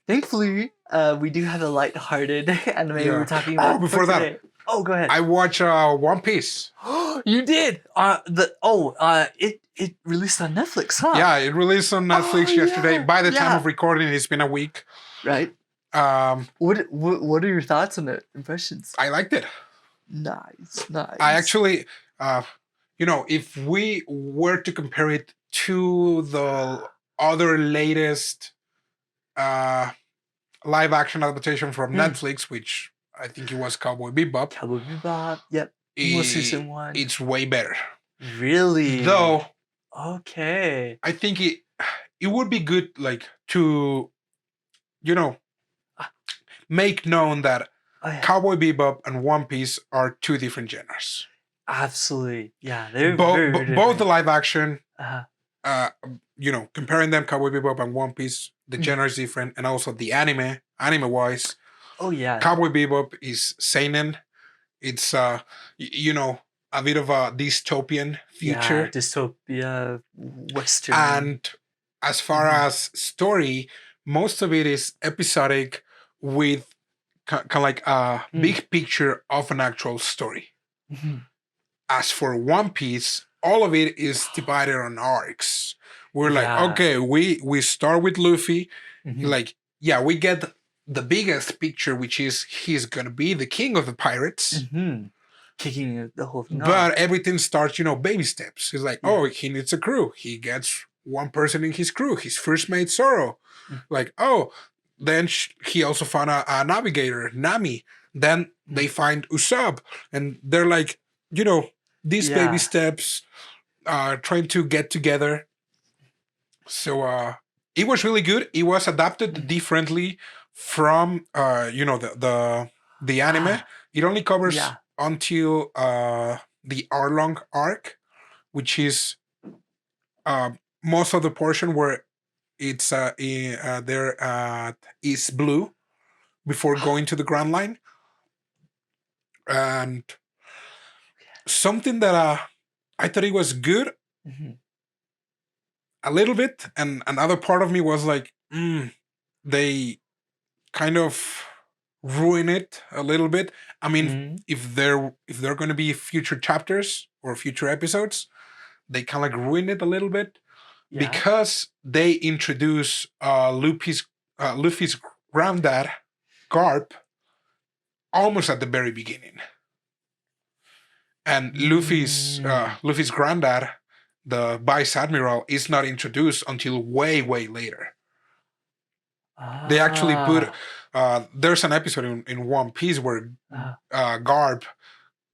Thankfully, we do have a light-hearted anime we're Yeah. talking Oh, about before for that, today. Oh, go ahead. I watch One Piece. You did. It released on Netflix, huh? Yeah, it released on Oh Netflix yesterday. yeah, By the time yeah. of recording, it's been a week. Right. Um, What are your thoughts on it? Impressions? I liked it. Nice, I nice. actually, if we were to compare it to the other latest uh, live action adaptation from Hmm. Netflix, which I think it was Cowboy Bebop, Cowboy Bebop. Yep. Most season one. it's way better. Really? Though Okay. I think it would be good, like to you know Ah, make known that oh yeah. Cowboy Bebop and One Piece are two different genres. Absolutely. Yeah, they're very, very Both the different. live action, Uh, comparing them, Cowboy Bebop and One Piece, the mm. genre is different, and also the anime wise, Oh yeah. Cowboy Bebop is seinen. It's a bit of a dystopian Yeah, future, dystopia, Western. and as far Mhm. as story, most of it is episodic with kind of like a Mm. big picture of an actual story. Mhm. As for One Piece, all of it is divided on arcs. We're like, Yeah. okay, we start with Luffy, Mhm. like, yeah, we get the biggest picture, which is he's gonna be the king of the pirates. Mhm. Kicking the whole thing off. But everything starts, baby steps. He's like, Yeah. oh, he needs a crew. He gets one person in his crew, his first mate, Zoro. Mm. Like, oh, then he also found a navigator, Nami. Then they find Usopp. And they're like, these baby Yeah. steps, trying to get together. So it was really good. It was adapted differently from, the anime. Ah, It only covers yeah. until the Arlong arc, which is uh, most of the portion where it's there at East Blue before going to the Grand Line. And something that I thought it was good Mhm. a little bit, and another part of me was like, they kind of ruin it a little bit. I mean, Mhm. if there going to be future chapters or future episodes, they kind of like ruin it a little bit Yeah. because they introduce Luffy's granddad, Garp, almost at the very beginning, and Mm. Luffy's granddad, the vice admiral, is not introduced until way way later. They actually put Ah. there's an episode in One Piece where Ah. Garp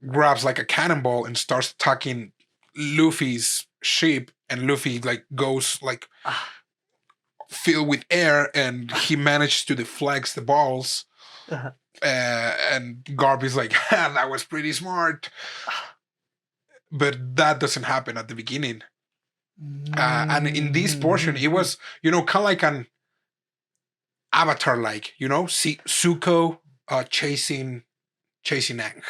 grabs like a cannonball and starts attacking Luffy's ship, and Luffy like goes like Ah. filled with air, and he managed to deflect the balls. Uh-huh. And Garp is like, that was pretty smart, but that doesn't happen at the beginning. And in this portion, it was kind of like an Avatar, like see Zuko chasing Aang.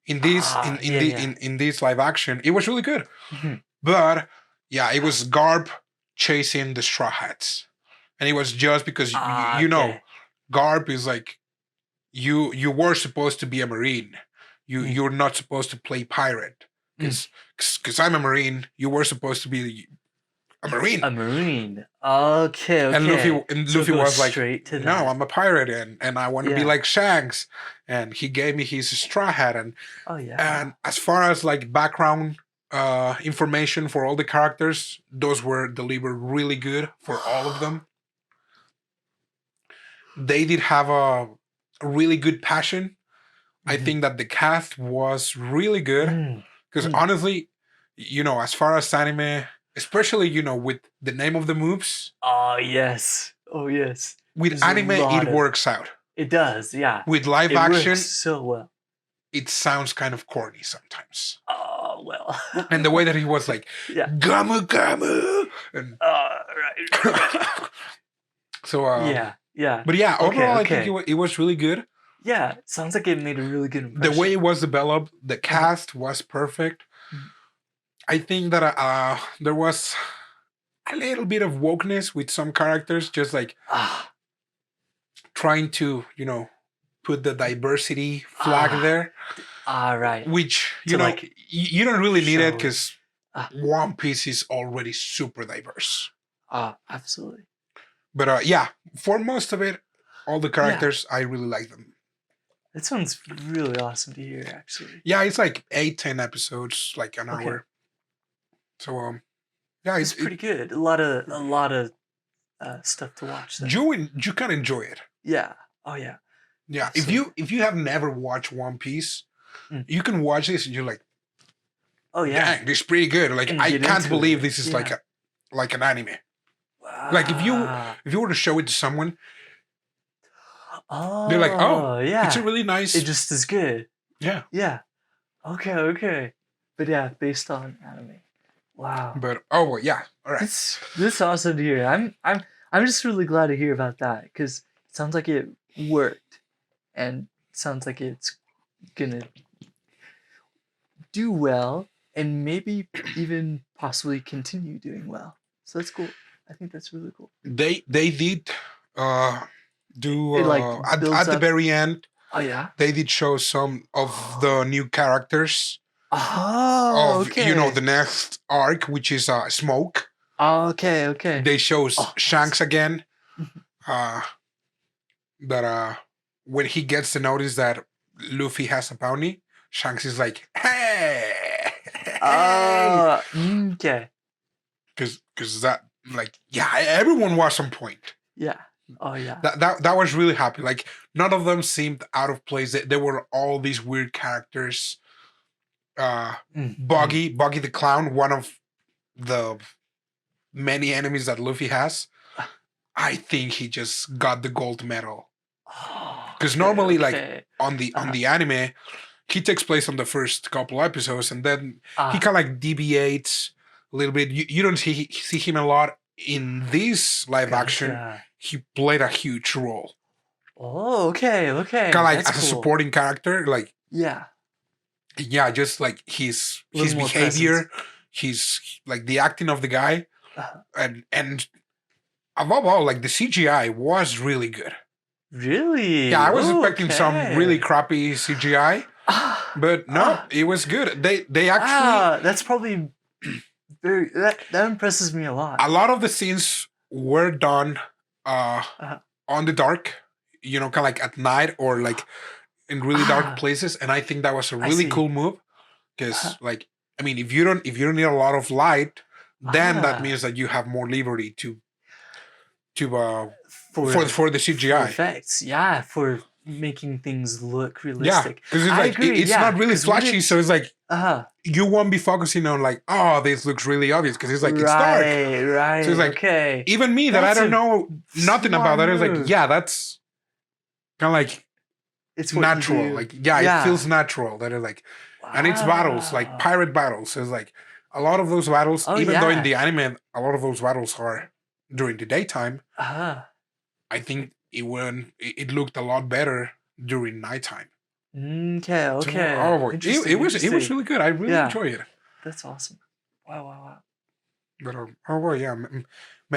In this Ah, in yeah, the yeah. in this live action, it was really good. Mhm. But yeah, it was Garp chasing the Straw Hats, and it was just because Ah, okay. Garp is like, you were supposed to be a Marine. Mm. You're not supposed to play pirate Mm. because I'm a Marine. You were supposed to be a Marine. A Marine. Okay, And okay. So Luffy go was like, straight to no, that. I'm a pirate, and I want to be Yeah. like Shanks. And he gave me his straw hat, Oh yeah. and as far as like background information for all the characters, those were delivered really good for all of them. They did have a really good passion. I think that the cast was really good Mm. because Mm. honestly, as far as anime, especially with the name of the moves, Oh yes. Oh yes. with There's a anime it lot of. works out. It does. Yeah. With live It works action, so well. it sounds kind of corny sometimes. Oh well. And the way that he was like, Yeah. Gamu Gamu, and Right. so Yeah. Yeah. but yeah, Okay. overall I Okay. think it was really good. Yeah. Sounds like it made a really good The impression. way it was developed, the cast was perfect. Mhm. I think that there was a little bit of wokeness with some characters, just like Ah. trying to, put the diversity flag there, Right. which, To like you don't really need it show it. because One Piece is already super diverse. Absolutely. But yeah, for most of it, all the characters, I really like them. That sounds really awesome to hear, actually. Yeah, it's like 8-10 episodes, like an hour. So yeah, it's pretty good. A lot of stuff to watch there. you can enjoy it. Yeah. Oh yeah. Yeah. Absolutely. If you have never watched One Piece, you can watch this and you're like, oh yeah, dang, this is pretty good. Like And I get can't into believe it. this is Yeah. like an anime. Wow. Like if you were to show it to someone, Oh, they're like, oh, yeah. it's a really nice. It just is good. Yeah. Yeah. Okay. But yeah, based on anime. Wow. But well, yeah. All right. This awesome to hear. I'm just really glad to hear about that because it sounds like it worked, and it sounds like it's gonna do well, and maybe even possibly continue doing well. So that's cool. I think that's really cool. They did do It, like, at builds the up- very end. Oh yeah. They did show some of the new characters Oh, of okay. the next arc, which is Smoke. Okay. They show Oh, Shanks again. That when he gets the notice that Luffy has a bounty, Shanks is like, hey. Okay. Because that, like, yeah, everyone was on point. Yeah. Oh yeah. That was really happy. Like, none of them seemed out of place. There were all these weird characters. Buggy the Clown, one of the many enemies that Luffy has. I think he just got the gold medal. Because normally, like on the anime, he takes place on the first couple episodes, and then he kind of like deviates a little bit. You don't see him a lot in this live action. He played a huge role. Oh, okay. Kind of like as a supporting character, like yeah, just like his presence. behavior, his like the acting of the guy, and above all, like the CGI was really good. Really? Yeah, I was expecting some really crappy CGI, but no, it was good. They actually that's probably very that impresses me a lot. A lot of the scenes were done on the dark, kind of like at night or like in really dark places, and I think that was a really cool move because like I mean if you don't need a lot of light, then that means that you have more liberty to for the CGI for effects, for making things look realistic. Yeah, because it's like it's not really flashy, so it's like you won't be focusing on like, oh, this looks really obvious because it's like it's dark. Right. So it's like even me that I don't know nothing about that is like, yeah, that's kind of like it's natural. Like it feels natural. That is like, and it's battles like pirate battles. So it's like a lot of those battles, even though in the anime a lot of those battles are during the daytime. I think it looked a lot better during nighttime. Okay. So, it was really good. I really enjoyed it. That's awesome. Wow. But yeah,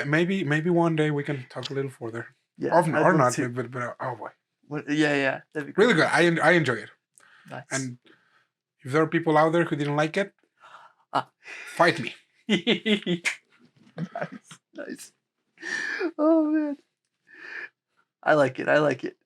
maybe one day we can talk a little further. Yeah, or not, but oh boy. Yeah, that'd be cool. Really good. I enjoy it. Nice. And if there are people out there who didn't like it, fight me. Nice. Oh man, I like it.